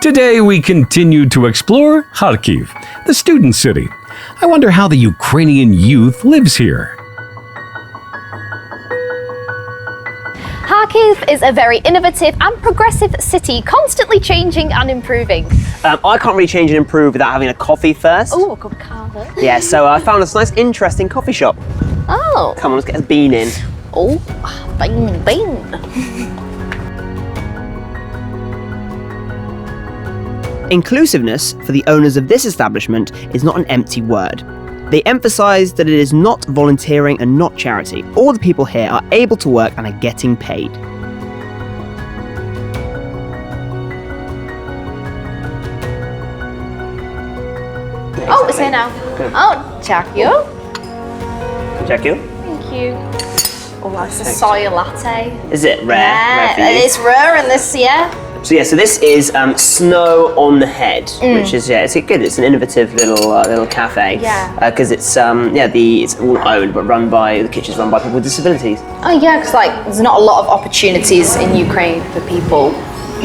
Today we continue to explore Kharkiv, the student city. I wonder how the Ukrainian youth lives here. Kharkiv is a very innovative and progressive city, constantly changing and improving. I can't really change and improve without having a coffee first. Oh, a cup of coffee. Yeah, so I found this nice, interesting coffee shop. Oh. Come on, let's get a bean in. Oh, bean. Inclusiveness for the owners of this establishment is not an empty word. They emphasise that it is not volunteering and not charity. All the people here are able to work and are getting paid. Oh, it's here now. Oh, check you. Check you. Thank you. Oh, that's a soy latte. Is it rare? Yeah, Rare for you? it's rare in this, yeah. So this is snow on the head, which is it's good. It's an innovative little cafe. Yeah. Because it's it's all owned but the kitchen's run by people with disabilities. Oh yeah, because there's not a lot of opportunities in Ukraine for people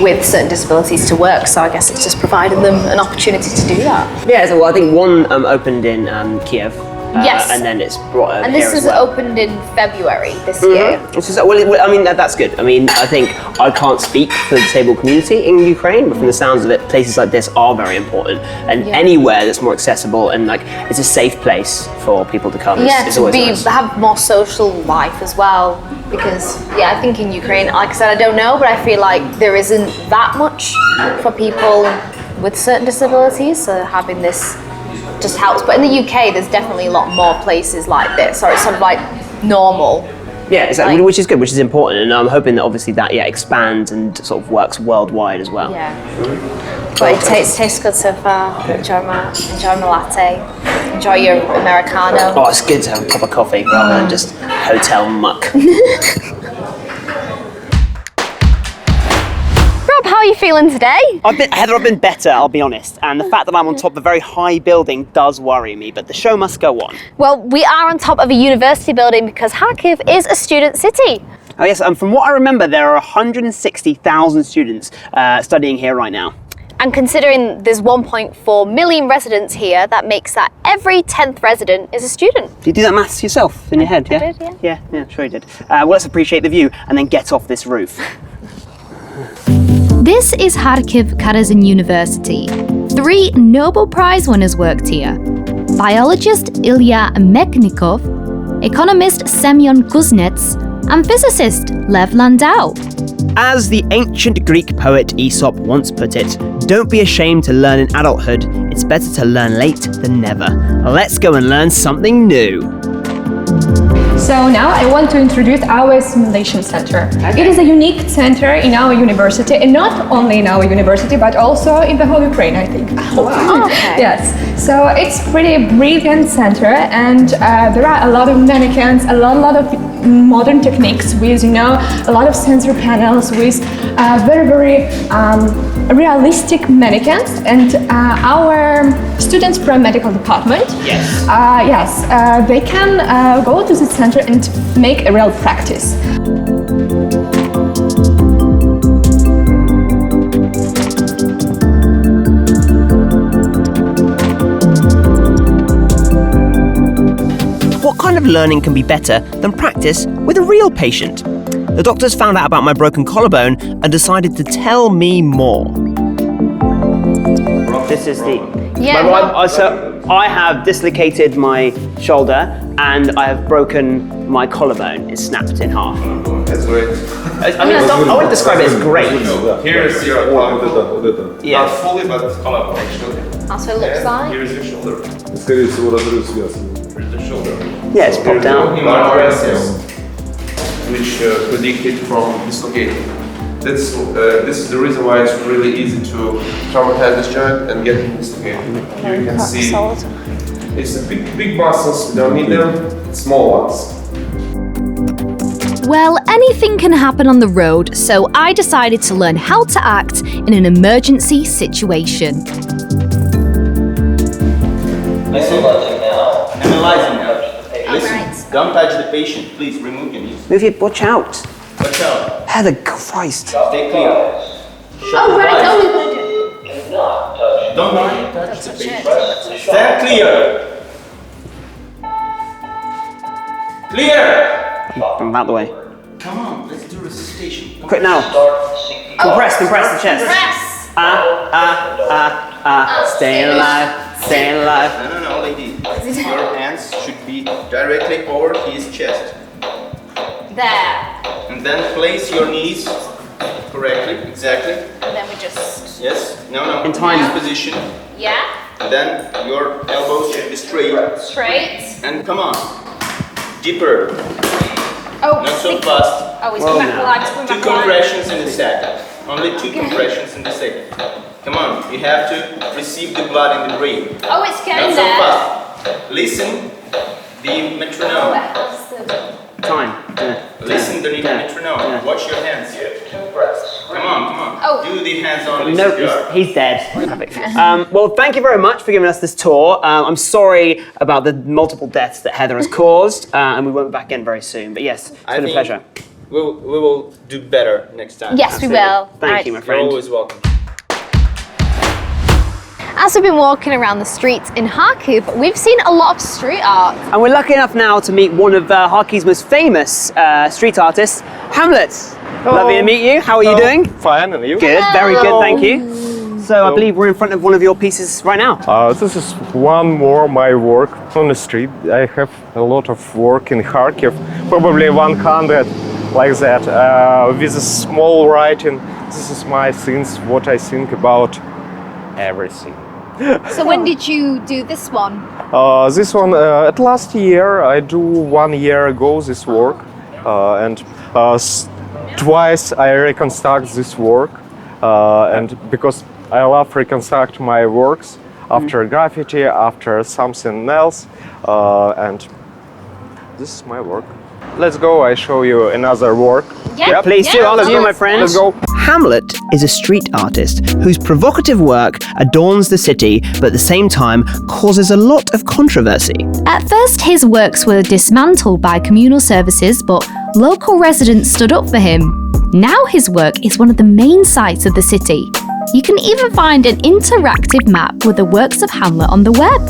with certain disabilities to work, so I guess it's just providing them an opportunity to do that. Yeah. So I think one opened in Kiev. Yes. And then it's brought over And here this as was well. opened in February this year. Which is, I mean, that's good. I mean, I think I can't speak for the disabled community in Ukraine, but from the sounds of it, places like this are very important. And anywhere that's more accessible and it's a safe place for people to come. Yeah, it's to always nice. have more social life as well. Because, I think in Ukraine, like I said, I don't know, but I feel like there isn't that much for people with certain disabilities. So having this just helps. But in the UK, there's definitely a lot more places like this, or it's sort of like normal. Yeah, exactly, which is good, which is important, and I'm hoping that obviously that expands and sort of works worldwide as well. Yeah. But it tastes good so far. Enjoy my latte. Enjoy your Americano. Oh, it's good to have a cup of coffee rather than just hotel muck. How are you feeling today? Heather, I've been better, I'll be honest. And the fact that I'm on top of a very high building does worry me, but the show must go on. Well, we are on top of a university building because Kharkiv is a student city. Oh yes, and from what I remember, there are 160,000 students studying here right now. And considering there's 1.4 million residents here, that makes that every 10th resident is a student. Did you do that maths yourself in your head, yeah? I did, yeah. Yeah, sure you did. Well, let's appreciate the view and then get off this roof. This is Kharkiv University. 3 Nobel Prize winners worked here. Biologist Ilya Mechnikov, economist Semyon Kuznets, and physicist Lev Landau. As the ancient Greek poet Aesop once put it, don't be ashamed to learn in adulthood, it's better to learn late than never. Let's go and learn something new. So now I want to introduce our simulation center. Okay. It is a unique center in our university, and not only in our university, but also in the whole Ukraine, I think. Oh, okay. Yes. So it's pretty brilliant center, and there are a lot of mannequins, a lot of modern techniques with, a lot of sensor panels with very realistic mannequins, and our students from medical department, they can go to the center and make a real practice. What kind of learning can be better than practice with a real patient? The doctors found out about my broken collarbone and decided to tell me more. This is I have dislocated my shoulder and I have broken my collarbone. It's snapped in half. That's great. I mean, I wouldn't describe it as great. Here is your collarbone. Yeah. Not fully, but collarbone actually. That's what it looks like. Here is your shoulder. Скорее всего, разрыв связки. Here's the shoulder. Yeah, it's popped down. Which predicted from dislocating. This is the reason why it's really easy to traumatize this joint and get it dislocated. Here you can see it's the big muscles, you don't need them, small ones. Well, anything can happen on the road, so I decided to learn how to act in an emergency situation. Visualizing now. Analyzing now. Listen, Alright. don't touch the patient. Please remove your knees. Move your, watch out. Watch out. Heather, Christ. Stay clear. Oh, right. Don't touch the page. Stand clear. Clear. I'm out the way. Come on, let's do recitation. Quick now. Compress the chest. Press. Stay alive, stay alive. No, lady. Your hands should be directly over his chest. There. And then place your knees correctly, exactly. And then we just. Yes, no. In time. This position. Yeah. And then your elbows should be straight. Straight. And come on. Deeper. Oh, Not so fast. Oh, he's going back the legs, going Two back the legs. compressions in a second. Only 2 compressions in a second. Come on, you have to receive the blood in the brain. Oh, it's Not getting so there. fast. Listen, the metronome. Time. Listen, the metronome. Watch your hands. Come on. Oh. Do the hands on No, he's dead. Perfect. Well, thank you very much for giving us this tour. I'm sorry about the multiple deaths that Heather has caused, and we won't be back in very soon. But yes, it's been a pleasure. We will do better next time. Yes, we will. Thank you, my You're friend. always welcome. As we've been walking around the streets in Kharkiv, we've seen a lot of street art. And we're lucky enough now to meet one of Kharkiv's most famous street artists, Hamlet. Lovely to meet you. How are you doing? Fine, and you? Good, very good, thank you. So I believe we're in front of one of your pieces right now. This is one more my work on the street. I have a lot of work in Kharkiv, probably 100 like that, with a small writing. This is my things, what I think about everything. So when did you do this one? This one, at last year, I do 1 year ago this work, and twice I reconstruct this work, and because I love reconstruct my works after graffiti, after something else, and this is my work. Let's go, I show you another work. Yeah, Please do, all of you, my friends. Let's go. Hamlet is a street artist whose provocative work adorns the city, but at the same time causes a lot of controversy. At first, his works were dismantled by communal services, but local residents stood up for him. Now his work is one of the main sights of the city. You can even find an interactive map with the works of Hamlet on the web.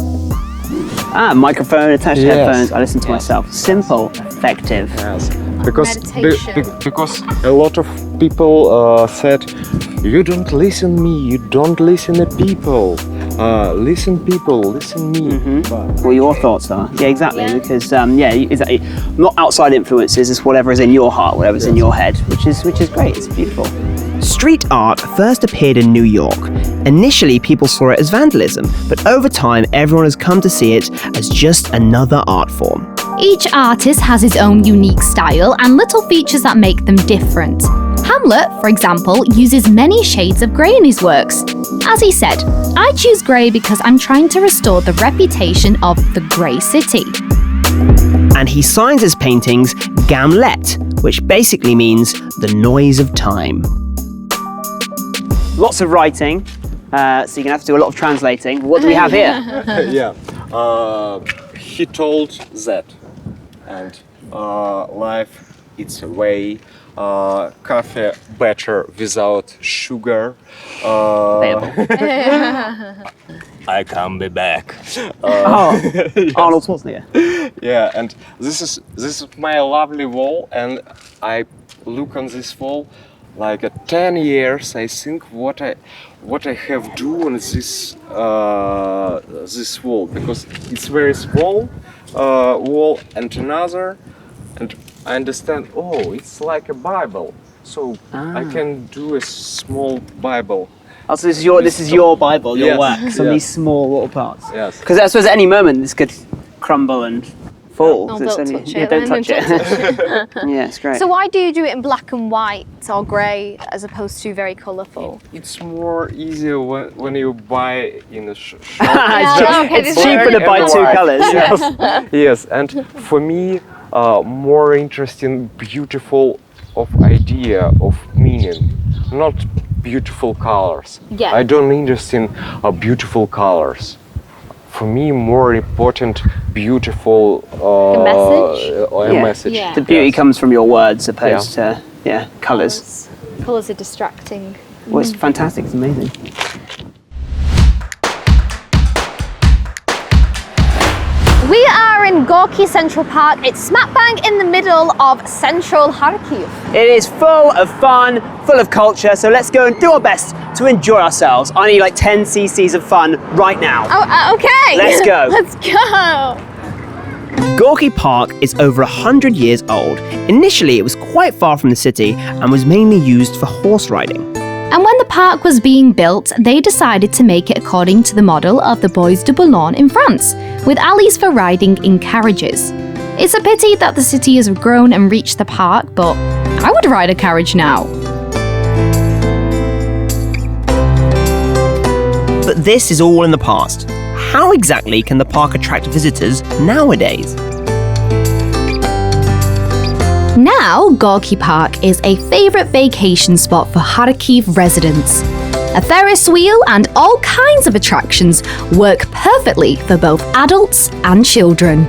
Microphone attached to headphones. I listen to myself. Simple, effective. Yes, because Meditation. because a lot of people said, you don't listen me, you don't listen to people. Listen people, listen me. What your thoughts are? Yeah, exactly. Yeah. Because exactly. Not outside influences. It's whatever's in your heart, whatever's in your head, which is great. It's beautiful. Street art first appeared in New York. Initially, people saw it as vandalism, but over time, everyone has come to see it as just another art form. Each artist has his own unique style and little features that make them different. Hamlet, for example, uses many shades of grey in his works. As he said, I choose grey because I'm trying to restore the reputation of the grey city. And he signs his paintings Hamlet, which basically means the noise of time. Lots of writing, so you're gonna have to do a lot of translating. What do we have here? Yeah, he told that, and life it's a way. Coffee better without sugar. I can be back. Arnold Schwarzenegger. Yeah, and this is my lovely wall, and I look on this wall like 10 years. I think what I have do on this this wall, because it's very small wall and another, and I understand. Oh, it's like a Bible, so I can do a small Bible. Oh, so this is your Bible, your Yes, works on yes. these small little parts. Yes. Because I suppose at any moment this could crumble and fall. Oh, So it's don't only- touch yeah, it. don't touch Don't it. Yeah, it's great. So why do you do it in black and white or grey as opposed to very colourful? It's more easier when you buy in a shop. Yeah, okay, it's this is cheaper to buy two Everywhere. colours. Yes, yes, and for me, more interesting, beautiful of idea of meaning, not beautiful colors. Yeah. I don't interest in beautiful colors. For me, more important, beautiful message? a message. Yeah. The beauty Yes. comes from your words opposed to colours. Colours are distracting. Well, it's fantastic. It's amazing. in Gorky Central Park. It's smack bang in the middle of central Kharkiv. It is full of fun, full of culture, so let's go and do our best to enjoy ourselves. I need like 10 cc's of fun right now. Oh, okay. Let's go. Let's go. Gorky Park is over 100 years old. Initially, it was quite far from the city and was mainly used for horse riding. And when the park was being built, they decided to make it according to the model of the Bois de Boulogne in France, with alleys for riding in carriages. It's a pity that the city has grown and reached the park, but I would ride a carriage now. But this is all in the past. How exactly can the park attract visitors nowadays? Now, Gorky Park is a favourite vacation spot for Kharkiv residents. A Ferris wheel and all kinds of attractions work perfectly for both adults and children.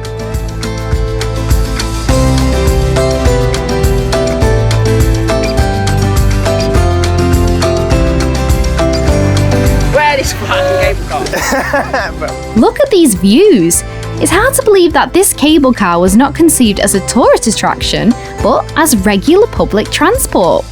Where is fucking cable car? Look at these views! It's hard to believe that this cable car was not conceived as a tourist attraction, but as regular public transport.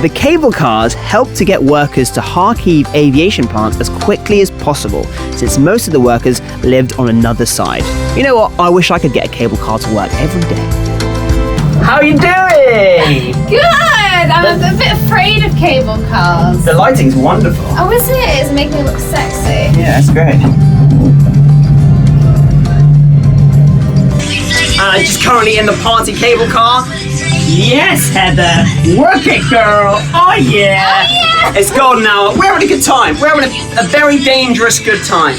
The cable cars help to get workers to Kharkiv aviation plant as quickly as possible, since most of the workers lived on another side. You know what? I wish I could get a cable car to work every day. How are you doing? Good. I'm a bit afraid of cable cars. The lighting's wonderful. Oh, is it? It's making me look sexy. Yeah, that's great. Just currently in the party cable car. Yes, Heather. Work it, girl. Oh, yeah. Oh, yeah. It's golden hour. We're having a good time. We're having a very dangerous good time.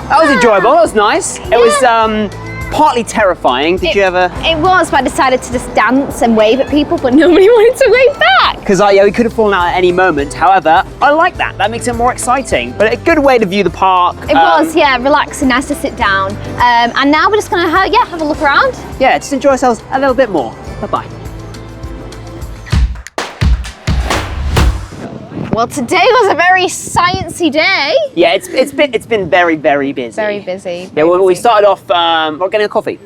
That was enjoyable. That was nice. It was partly terrifying. Did you ever? It was, but I decided to just dance and wave at people, but nobody wanted to wave back. Because we could have fallen out at any moment. However, I like that. That makes it more exciting. But a good way to view the park. It was, yeah, relaxing, nice to sit down. And now we're just gonna have a look around. Yeah, just enjoy ourselves a little bit more. Bye-bye. Well, today was a very sciencey day. Yeah, it's been very, very busy. Very busy. Yeah, well, we started off getting a coffee.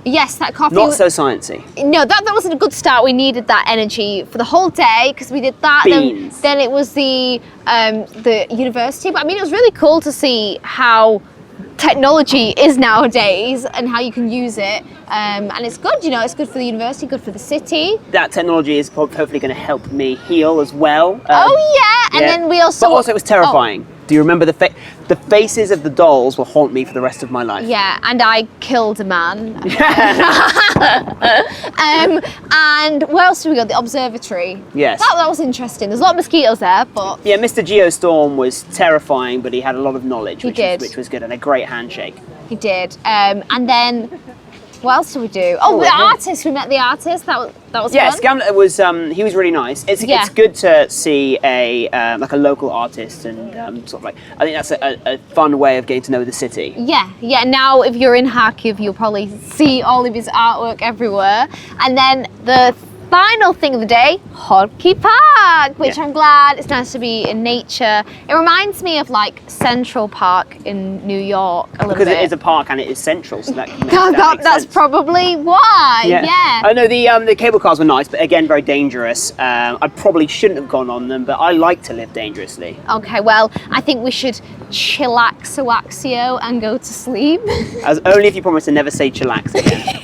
Yes, that coffee. Not so sciencey. No, that wasn't a good start. We needed that energy for the whole day because we did that. Beans. Then it was the university. But I mean, it was really cool to see how technology is nowadays and how you can use it. And it's good, it's good for the university, good for the city. That technology is hopefully going to help me heal as well. Oh yeah, and then we also. But also, it was terrifying. Do you remember the faces of the dolls will haunt me for the rest of my life? Yeah, and I killed a man. And where else did we go? The observatory. Yes. That was interesting. There's a lot of mosquitoes there, but. Yeah, Mr. Geostorm was terrifying, but he had a lot of knowledge, which was good, and a great handshake. He did. And then. What else did we do? Oh, the artist. We met the artist. That was yes, fun. Hamlet was. He was really nice. It's good to see a local artist and sort of like. I think that's a fun way of getting to know the city. Yeah. Now, if you're in Kharkiv, you'll probably see all of his artwork everywhere. And then the final thing of the day, Gorky Park, which I'm glad. It's nice to be in nature. It reminds me of like Central Park in New York a little bit. Because it is a park and it is central, so that makes that's sense. Probably why. Yeah. I know the cable cars were nice, but again very dangerous. I probably shouldn't have gone on them, but I like to live dangerously. Okay, well, I think we should chillax-a-waxio and go to sleep. As only if you promise to never say chillax again.